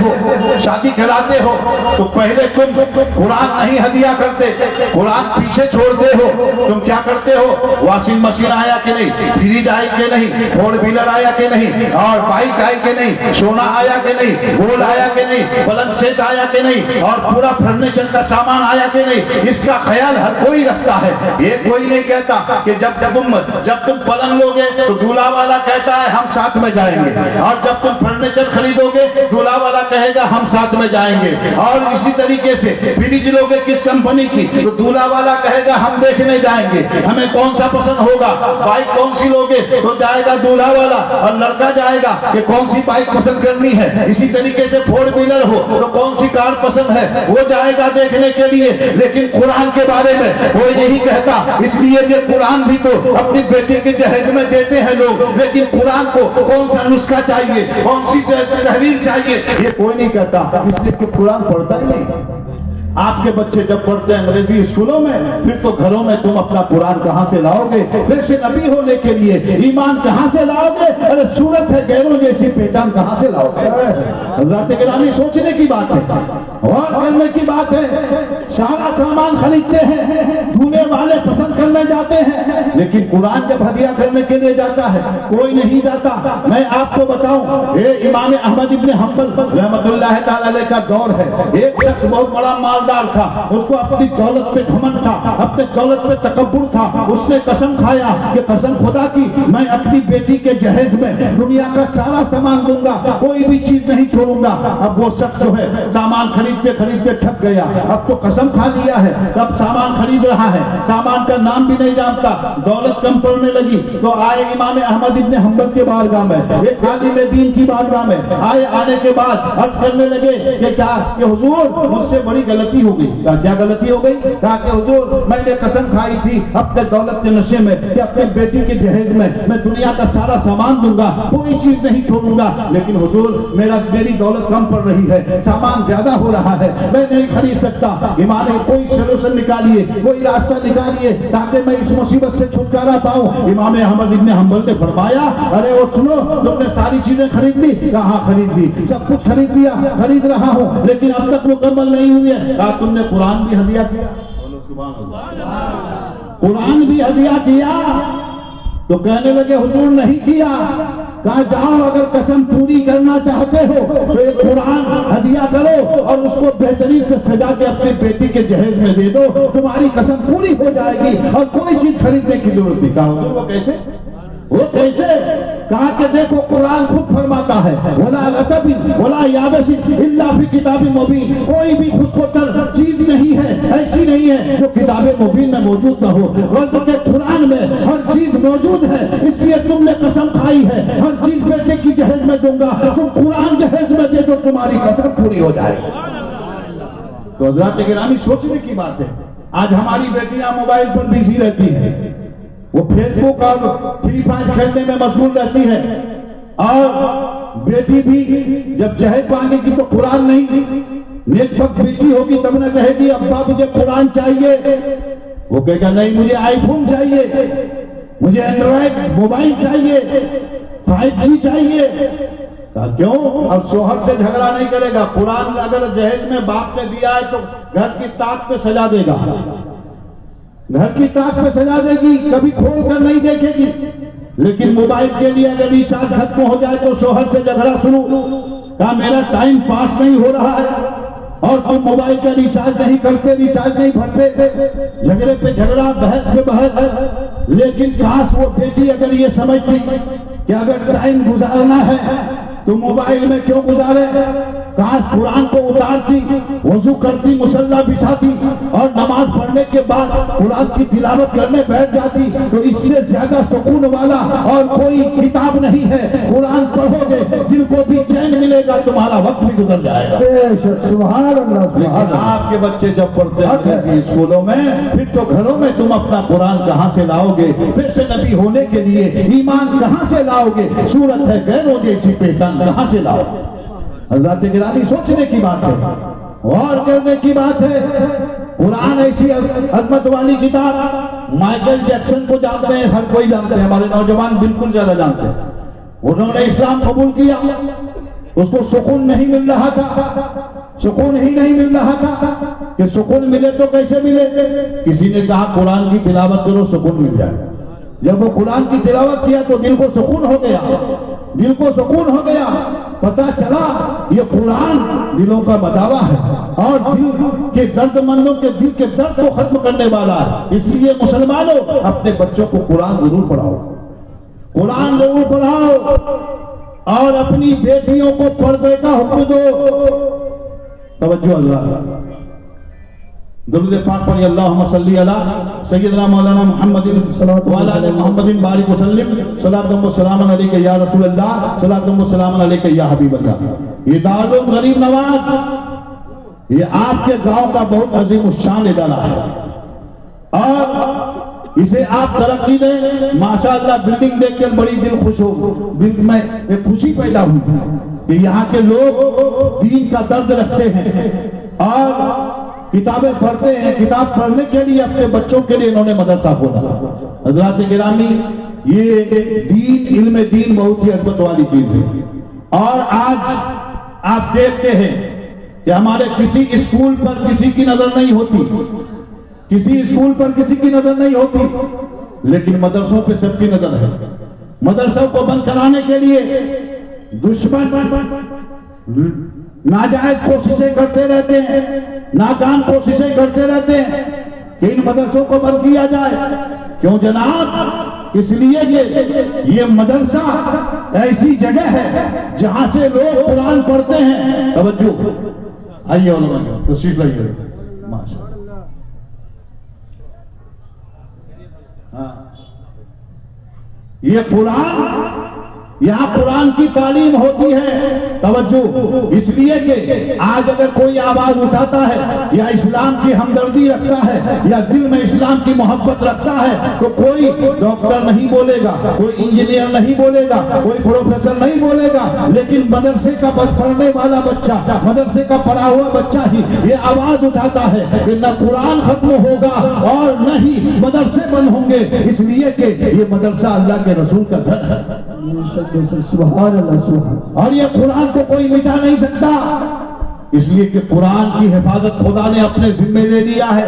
ہو تو پہلے تم قرآن نہیں ہدیہ کرتے، قرآن پیچھے چھوڑتے ہو. تم کیا کرتے ہو؟ واشنگ مشین آیا کہ نہیں، فریج آئی کہ نہیں، فور ویلر آیا کہ نہیں، اور بائک آئی کہ نہیں، سونا آیا کہ نہیں، گولڈ آیا کہ نہیں، پلنگ سیٹ آیا کہ نہیں، اور پورا فرنیچر کا سامان آیا کہ نہیں. اس کا خیال ہر کوئی رکھتا ہے. یہ کوئی نہیں کہتا کہ جب تم پلنگ لوگے تو دولہا والا کہتا ہے ہم ساتھ میں جائیں گے، اور جب تم فرنیچر خریدو گے دولہا والا کہے گا ہم ساتھ میں جائیں گے. اور اسی طریقے سے فریج لوگے کس کمپنی کی تو دولہا والا کہے گا ہم دیکھنے جائیں گے، ہمیں کون سا پسند ہوگا. بائک کون سی لوگے تو جائے گا دولہا والا، اور لڑکا جائے گا کہ کون سی بائک پسند کرنی ہے. اسی طریقے سے فور ویلر ہو تو کون سی کار پسند ہے وہ جائے گا دیکھنے کے لیے. لیکن قرآن کے بارے میں کوئی نہیں کہتا، اس لیے کہ قرآن بھی تو اپنی بیٹی کے جہیز میں دیتے ہیں لوگ، لیکن قرآن کو کون سا نسخہ چاہیے، کون سی تحریر چاہیے، یہ کوئی نہیں کہتا. اس لیے کہ قرآن پڑھتا ہی نہیں. آپ کے بچے جب پڑھتے ہیں انگریزی اسکولوں میں، پھر تو گھروں میں تم اپنا قرآن کہاں سے لاؤ گے؟ پھر سے نبی ہونے کے لیے ایمان کہاں سے لاؤ گے؟ ارے صورت ہے غیروں جیسی پہچان کہاں سے لاؤ گے؟ حضرات گرامی سوچنے کی بات ہے اور کرنے کی بات ہے. سارا سامان خریدتے ہیں، دھونے والے پسند کرنے جاتے ہیں، لیکن قرآن جب ہدیہ کرنے کے لیے جاتا ہے کوئی نہیں جاتا. میں آپ کو بتاؤں، امام احمد ابن حنبل رحمۃ اللہ تعالی علیہ کا دور ہے. ایک شخص بہت بڑا مالدار تھا، اس کو اپنی دولت پہ گھمنڈ تھا، اپنے دولت پہ تکبر تھا. اس نے قسم کھایا کہ قسم خدا کی میں اپنی بیٹی کے جہیز میں دنیا کا سارا سامان دوں گا، کوئی بھی چیز نہیں چھوڑوں گا. اب وہ شخص جو ہے سامان خریدتے خریدتے تھک گیا، اب تو قسم کھا لیا ہے، اب سامان خرید رہا ہے، سامان کا نام بھی نہیں جانتا. دولت کم پڑنے لگی تو آئے امام احمد ابن حنبل کے بارگاہ میں، ایک عالم دین کی بارگاہ میں آئے. آنے کے بعد عرض کرنے لگے کہ کیا کہ حضور مجھ سے بڑی غلطی ہو گئی. کیا غلطی ہو گئی؟ کہا کہ حضور میں نے قسم کھائی تھی اپنے دولت کے نشے میں کہ اپنے بیٹی کے جہیز میں میں دنیا کا سارا سامان دوں گا، کوئی چیز نہیں چھوڑوں گا. لیکن حضور میری دولت کم پڑ رہی ہے، سامان زیادہ ہو رہا ہے، میں نہیں خرید سکتا. امام کوئی سولوشن نکالیے، کوئی راستہ نکالیے تاکہ میں اس مصیبت سے چھٹکارا پاؤں. امام احمد ابن حنبل نے فرمایا ارے وہ سنو، تم نے ساری چیزیں خرید لی؟ کہاں خرید لی؟ سب کچھ خرید لیا، خرید رہا ہوں، لیکن اب تک مکمل نہیں ہوئی ہے. کہا تم نے قرآن بھی ہدیہ کیا؟ سبحان اللہ. قرآن بھی ہدیہ کیا تو کہنے لگے حضور نہیں کیا. کہا جاؤ اگر قسم پوری کرنا چاہتے ہو تو ایک قرآن ہدیہ کرو اور اس کو بہترین سے سجا کے اپنی بیٹی کے جہیز میں دے دو, تمہاری قسم پوری ہو جائے گی اور کوئی چیز خریدنے کی ضرورت نہیں. کہا حضور وہ کیسے؟ وہ کیسے؟ کہا کہ دیکھو قرآن خود فرماتا ہے ولا رطب ولا یابس الا فی کتاب مبین. کوئی بھی خود کو تر چیز نہیں ہے, ایسی نہیں ہے جو کتاب مبین میں موجود نہ ہو, بلکہ قرآن میں ہر چیز موجود ہے. اس لیے تم نے قسم کھائی ہے ہر چیز بیٹے کی جہیز میں دوں گا, تم قرآن جہیز میں دے دو تمہاری قسم پوری ہو جائے گی. تو حضرات گرامی سوچنے کی بات ہے, آج ہماری بیٹیاں موبائل پر بزی رہتی ہیں, وہ فیس بک اور فری فائر کھیلنے میں مشغول رہتی ہے, اور بیٹی بھی جب جہیز مانگے گی تو قرآن نہیں, نیک وقت بیٹی ہوگی تب نہ کہے گی ابا مجھے قرآن چاہیے, وہ کہے گا نہیں مجھے آئی فون چاہیے, مجھے اینڈرائڈ موبائل چاہیے, 5G چاہیے. کیوں؟ اب شوہر سے جھگڑا نہیں کرے گا. قرآن اگر جہیز میں باپ نے دیا ہے تو گھر کی طاق پہ سجا دے گا, گھر کی طاق پہ سجا دے گی, کبھی کھول کر نہیں دیکھے گی. لیکن موبائل کے لیے اگر ریچارج ختم ہو جائے تو شوہر سے جھگڑا شروع. کہا میرا ٹائم پاس نہیں ہو رہا ہے اور تم موبائل کا ریچارج نہیں کرتے, ریچارج نہیں بھرتے, جھگڑے پہ جھگڑا, بحث پہ بحث ہے. لیکن کاش وہ بیٹی اگر یہ سمجھتی کہ اگر ٹائم گزارنا ہے تو موبائل میں کیوں گزارے, کاش قرآن کو اتارتی, وضو کرتی, مصلی بچھاتی اور نماز پڑھنے کے بعد قرآن کی تلاوت کرنے بیٹھ جاتی. تو اس سے زیادہ سکون والا اور کوئی کتاب نہیں ہے. قرآن پڑھو گے دل کو بھی چین ملے گا, تمہارا وقت بھی گزر جائے گا. سبحان اللہ. لیکن آپ کے بچے جب پڑھتے ہیں اسکولوں میں, پھر تو گھروں میں تم اپنا قرآن کہاں سے لاؤ گے؟ پھر سے نبی ہونے کے لیے ایمان کہاں سے لاؤ گے؟ صورت ہے غیروں جیسی پہچان کہاں سے لاؤ؟ حضرات گرامی سوچنے کی بات ہے, غور کرنے کی بات ہے. قرآن ایسی عظمت والی کتاب, مائیکل جیکسن کو جانتے ہیں, ہر کوئی جانتے ہیں, ہمارے نوجوان بالکل زیادہ جانتے ہیں. انہوں نے اسلام قبول کیا, اس کو سکون نہیں مل رہا تھا, سکون ہی نہیں مل رہا تھا. کہ سکون ملے تو کیسے ملے؟ کسی نے کہا قرآن کی تلاوت کرو سکون مل جائے. جب وہ قرآن کی تلاوت کیا تو دل کو سکون ہو گیا, دل کو سکون ہو گیا. پتا چلا یہ قرآن دلوں کا بداوا ہے اور دل کے درد مندوں کے دل کے درد کو ختم کرنے والا ہے. اس لیے مسلمانوں اپنے بچوں کو قرآن ضرور پڑھاؤ, قرآن ضرور پڑھاؤ, اور اپنی بیٹیوں کو پردے کا حکم دو. توجہ اللہ, درود پاک پڑھی اللہم صلی علی سیدنا مولانا محمد وعلی آل محمد بارک وسلم. صلاۃ و سلام علیک یا رسول اللہ, صلاۃ و سلام علیک یا حبیب اللہ. یہ دارالعلوم غریب نواز یہ آپ کے گاؤں کا بہت عظیم الشان ادارہ ہے اور اسے آپ ترقی دیں. ماشاءاللہ بلڈنگ دیکھ کر بڑی دل خوش ہو, دل میں ایک خوشی پیدا ہوئی کہ یہاں کے لوگ دین کا درد رکھتے ہیں اور کتابیں پڑھتے ہیں. کتاب پڑھنے کے لیے اپنے بچوں کے لیے انہوں نے مدرسہ کھولا. حضرات گرامی یہ دین, علم دین بہت ہی عظمت والی چیز ہے. اور آج آپ دیکھتے ہیں کہ ہمارے کسی اسکول پر کسی کی نظر نہیں ہوتی, کسی اسکول پر کسی کی نظر نہیں ہوتی, لیکن مدرسوں پہ سب کی نظر ہے. مدرسوں کو بند کرانے کے لیے دشمن ناجائز کوششیں کرتے رہتے ہیں, ناکام کوششیں کرتے رہتے ہیں کہ ان مدرسوں کو بند کیا جائے. کیوں جناب؟ اس لیے یہ مدرسہ ایسی جگہ ہے جہاں سے لوگ قرآن پڑھتے ہیں. توجہ, آئیے علماء تشریف لائیے. ماشاءاللہ, ہاں یہ قرآن, یہاں قرآن کی تعلیم ہوتی ہے. توجہ, اس لیے کہ آج اگر کوئی آواز اٹھاتا ہے یا اسلام کی ہمدردی رکھتا ہے یا دل میں اسلام کی محبت رکھتا ہے تو کوئی ڈاکٹر نہیں بولے گا, کوئی انجینئر نہیں بولے گا, کوئی پروفیسر نہیں بولے گا, لیکن مدرسے کا پڑھنے والا بچہ, مدرسے کا پڑھا ہوا بچہ ہی یہ آواز اٹھاتا ہے کہ نہ قرآن ختم ہوگا اور نہ ہی مدرسے بند ہوں گے. اس لیے کہ یہ مدرسہ اللہ کے رسول کا گھر ہے. سبحان اللہ. اور یہ قرآن کو کوئی مٹا نہیں سکتا, اس لیے کہ قرآن کی حفاظت خدا نے اپنے ذمے لے لیا ہے.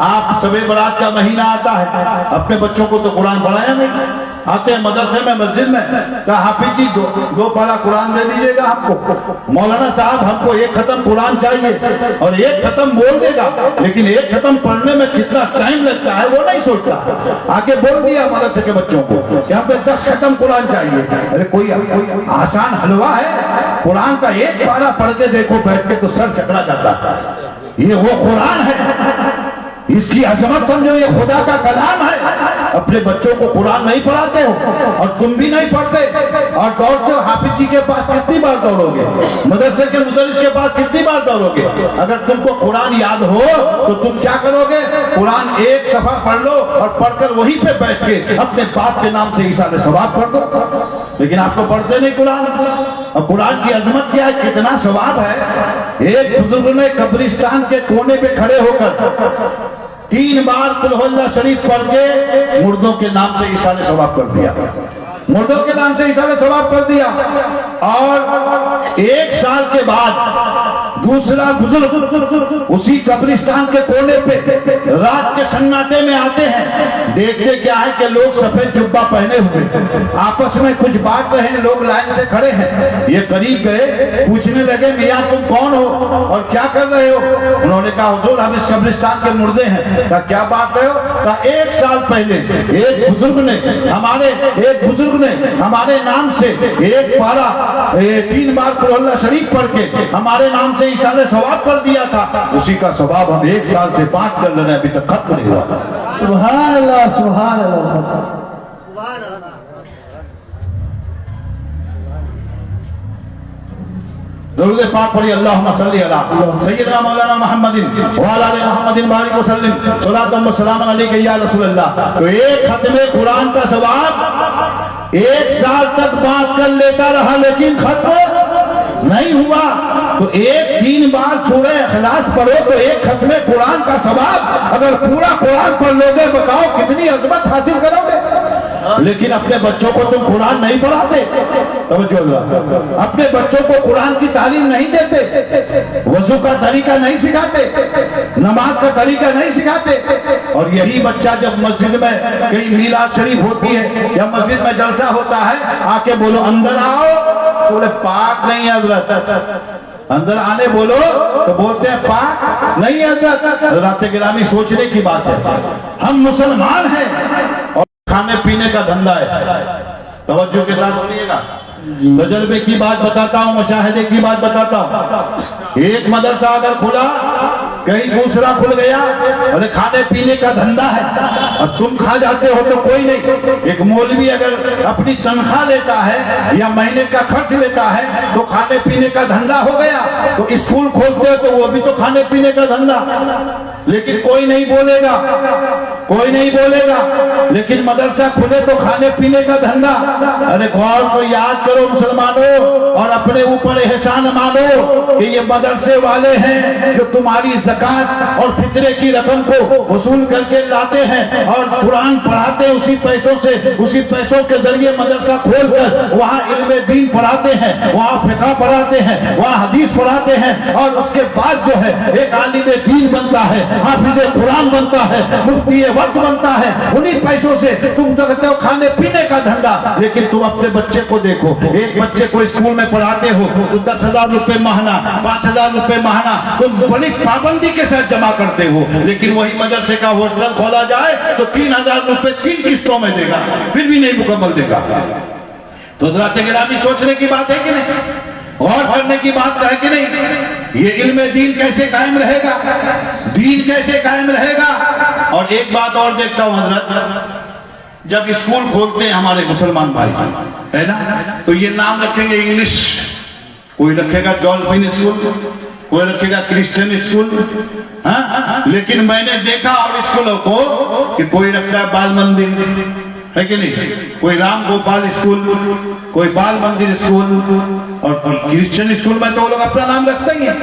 آپ شب برات کا مہینہ آتا ہے، اپنے بچوں کو تو قرآن پڑھایا نہیں، آتے ہیں مدرسے میں مسجد میں، کہا حافظ جی دو پارہ قرآن دے دیجیے گا ہم کو، مولانا صاحب ہم کو ایک ختم قرآن چاہیے، اور ایک ختم بول دے گا، لیکن ایک ختم پڑھنے میں کتنا ٹائم لگتا ہے وہ نہیں سوچتا، آگے بول دیا مدرسے کے بچوں کو کہ ہم کو 10 ختم قرآن چاہیے۔ ارے کوئی آسان حلوہ ہے؟ قرآن کا ایک پارہ پڑھ کے دیکھو بیٹھ کے تو سر چکرا جاتا ہے۔ یہ وہ قرآن ہے، اس کی عظمت سمجھو، یہ خدا کا کلام ہے۔ اپنے بچوں کو قرآن نہیں پڑھاتے ہو، اور تم بھی نہیں پڑھتے، اور دوڑتے ہو حافظ جی کے پاس کتنی بار دوڑو گے، مدرسے کے مدرس کے پاس کتنی بار دوڑو گے؟ اگر تم کو قرآن یاد ہو تو تم کیا کرو گے؟ قرآن ایک صفحہ پڑھ لو اور پڑھ کر وہیں پہ بیٹھ کے اپنے باپ کے نام سے ایصال ثواب پڑھ دو، لیکن آپ تو پڑھتے نہیں قرآن۔ اور قرآن کی عظمت کیا ہے، کتنا ثواب ہے۔ ایک بزرگ نے قبرستان کے کونے پہ کھڑے ہو کر 3 بار قل ہو اللہ شریف پڑھ کے مردوں کے نام سے ایصال ثواب کر دیا، مردوں کے نام سے ایصال ثواب کر دیا۔ اور 1 سال کے بعد دوسرا بزرگ اسی قبرستان کے کونے پہ رات کے سناٹے میں آتے ہیں، دیکھتے کیا ہے کہ لوگ سفید جبہ پہنے ہوئے آپس میں کچھ بات رہے ہیں، لوگ لائن سے کھڑے ہیں۔ یہ قریب گئے، پوچھنے لگے میاں تم کون ہو اور کیا کر رہے ہو؟ انہوں نے کہا حضور ہم اس قبرستان کے مردے ہیں۔ کہا کیا بات رہے ہو؟ کہا 1 سال پہلے ایک بزرگ نے ہمارے نام سے ایک پارہ 3 بار قل اللہ شریف پڑھ کے ہمارے نام سے ایصال ثواب کر دیا تھا، اسی کا ثواب ہم 1 سال سے بانٹ کر لینے، ابھی تک ختم نہیں ہوا۔ سبحان اللہ سبحان اللہ۔ درود پاک پڑھی اللہم صلی علی سیدنا مولانا محمد وعلی آل محمد بارک وسلم صلاۃ و سلام علیک یا رسول اللہ۔ تو ایک ختم قرآن کا ثواب 1 سال تک بانٹ کر لیتا رہا، لیکن ختم نہیں ہوا۔ تو 3 بار سورہ اخلاص پڑھو تو ایک ختم قرآن کا ثواب، اگر پورا قرآن پڑھ لو گے بتاؤ کتنی عظمت حاصل کرو گے۔ لیکن اپنے بچوں کو تم قرآن نہیں پڑھاتے، توجہ اللہ، اپنے بچوں کو قرآن کی تعلیم نہیں دیتے، وضو کا طریقہ نہیں سکھاتے، نماز کا طریقہ نہیں سکھاتے، اور یہی بچہ جب مسجد میں کہیں میلاد شریف ہوتی ہے یا مسجد میں جلسہ ہوتا ہے، آ کے بولو اندر آؤ، بولے پاک نہیں ہے حضرت، اندر آنے بولو تو بولتے ہیں پاک نہیں ہے حضرت۔ حضرات گرامی سوچنے کی بات ہے، ہم مسلمان ہیں اور کھانے پینے کا دھندا ہے۔ توجہ کے ساتھ سنیے گا، تجربے کی بات بتاتا ہوں، مشاہدے کی بات بتاتا ہوں۔ ایک مدرسہ اگر کھلا، کہیں دوسرا کھل گیا، اور کھانے پینے کا دھندا ہے، اور تم کھا جاتے ہو تو کوئی نہیں۔ ایک مولوی اگر اپنی تنخواہ لیتا ہے یا مہینے کا خرچ لیتا ہے تو کھانے پینے کا دھندا ہو گیا، تو اسکول کھولتے ہو تو وہ بھی تو کھانے پینے کا دھندا، لیکن کوئی نہیں بولے گا، کوئی نہیں بولے گا، لیکن مدرسہ کھلے تو کھانے پینے کا دھندا۔ ارے غور کو یاد کرو مسلمانوں، اور اپنے اوپر احسان مانو کہ یہ مدرسے والے ہیں جو تمہاری زکات اور فطرے کی رقم کو وصول کر کے لاتے ہیں اور قرآن پڑھاتے ہیں، اسی پیسوں سے، اسی پیسوں کے ذریعے مدرسہ کھول کر وہاں علم دین پڑھاتے ہیں، وہاں فقہ پڑھاتے ہیں، وہاں حدیث پڑھاتے ہیں، اور اس کے بعد جو ہے ایک عالم دین بنتا ہے، حافظ قرآن بنتا ہے، مفتی وقت بنتا ہے۔ انہی پیسوں سے تم کہتے ہو کھانے پینے کا دھندا، لیکن تم اپنے بچے کو دیکھو، ایک بچے کو اسکول میں پڑھاتے ہو تو 10,000 روپے ماہانہ، 5,000 روپے ماہانہ تم بڑی پابندی کے ساتھ جمع کرتے ہو، لیکن وہی مدرسے کا ہاسٹل کھولا جائے تو 3,000 روپے 3 قسطوں میں دے گا، پھر بھی نہیں مکمل دے گا۔ تو حضرات گرامی سوچنے کی بات ہے کہ نہیں، غور کرنے کی بات ہے کہ نہیں، یہ علم دین کیسے قائم رہے گا، دین کیسے قائم رہے گا۔ اور ایک بات اور دیکھتا ہوں حضرت، جب اسکول کھولتے ہیں ہمارے مسلمان بھائی ہے نا، تو یہ نام رکھیں گے انگلش، کوئی رکھے گا ڈولفن اسکول، کوئی رکھے گا کرسچن اسکول، لیکن میں نے دیکھا اور اسکولوں کو کہ کوئی رکھتا ہے بال مندر، ہے کہ نہیں، کوئی رام گوپال اسکول، کوئی بال مندر اسکول، اور کرسچن اسکول میں تو وہ لوگ اپنا نام رکھتے ہی ہیں۔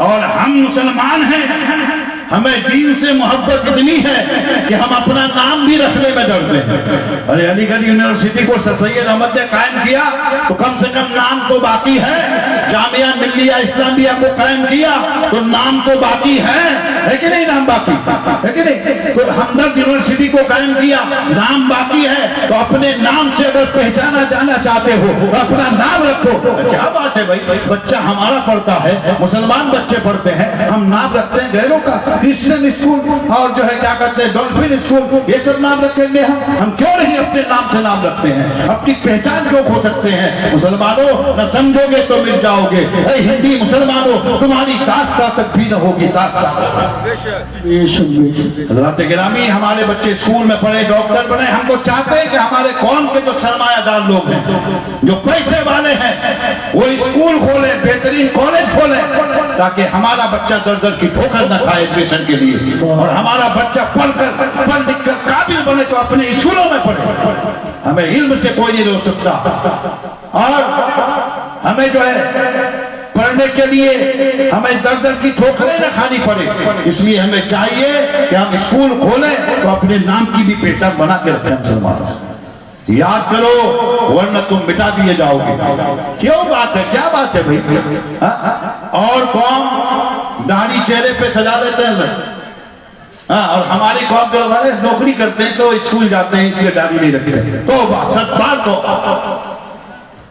اور ہم مسلمان ہیں، ہمیں دین سے محبت اتنی ہے کہ ہم اپنا نام بھی رکھنے میں ڈرتے ہیں۔ ارے علی گڑھ یونیورسٹی کو سر سید احمد نے قائم کیا تو کم سے کم نام تو باقی ہے، جامعہ ملیہ اسلامیہ کو قائم کیا تو نام تو باقی ہے، ہے کہ نہیں نام باقی ہے کہ نہیں؟ تو ہمدرد یونیورسٹی کو قائم کیا، نام باقی ہے تو اپنے نام سے اگر پہچانا جانا چاہتے ہو اپنا نام رکھو۔ کیا بات ہے بھائی، بچہ ہمارا پڑھتا ہے، مسلمان بچے پڑھتے ہیں، ہم نام رکھتے ہیں غیروں کا، کرسچن اسکول اور جو ہے کیا کہتے ہیں ڈولفن اسکول، یہ سب نام رکھیں گے ہم کیوں نہیں اپنے نام سے نام رکھتے ہیں؟ اپنی پہچان کیوں کھو سکتے ہیں؟ مسلمانوں نہ سمجھو گے تو مل جاؤ گے، اے ہندی مسلمانوں تمہاری داستہ تک بھی نہ ہوگی داستہ۔ حضرات گرامی، ہمارے بچے اسکول میں پڑھے، ڈاکٹر بنے، ہم تو چاہتے ہیں کہ ہمارے قوم کے جو سرمایہ دار لوگ ہیں، جو پیسے والے ہیں، وہ اسکول کھولیں، بہترین کالج کھولیں، تاکہ ہمارا بچہ در در کی ٹھوکر نہ کھائے ایڈمیشن کے لیے، اور ہمارا بچہ پڑھ لکھ کر قابل بنے تو اپنے اسکولوں میں پڑھے۔ ہمیں علم سے کوئی نہیں روک سکتا، اور ہمیں جو ہے پڑھنے کے لیے ہمیں در در کی ٹھوکریں نہ کھانی پڑے، اس لیے ہمیں چاہیے کہ ہم اسکول کھولیں تو اپنے نام کی بھی پہچان بنا کے رکھیں۔ مسلمانوں یاد کرو ورنہ تم مٹا دیے جاؤ گے۔ کیوں بات ہے، کیا بات ہے بھائی؟ اور قوم داڑھی چہرے پہ سجا دیتے ہیں، اور ہماری قوم کے لوگ نوکری کرتے ہیں تو اسکول جاتے ہیں اس لیے داڑھی نہیں رکھتے۔ توبہ، سچ بات تو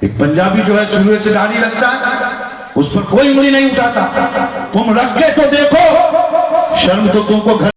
ایک پنجابی جو ہے شروع سے داڑھی رکھتا ہے، اس پر کوئی انگلی نہیں اٹھاتا، تم رکھ کے تو دیکھو، شرم تو تم کو گھر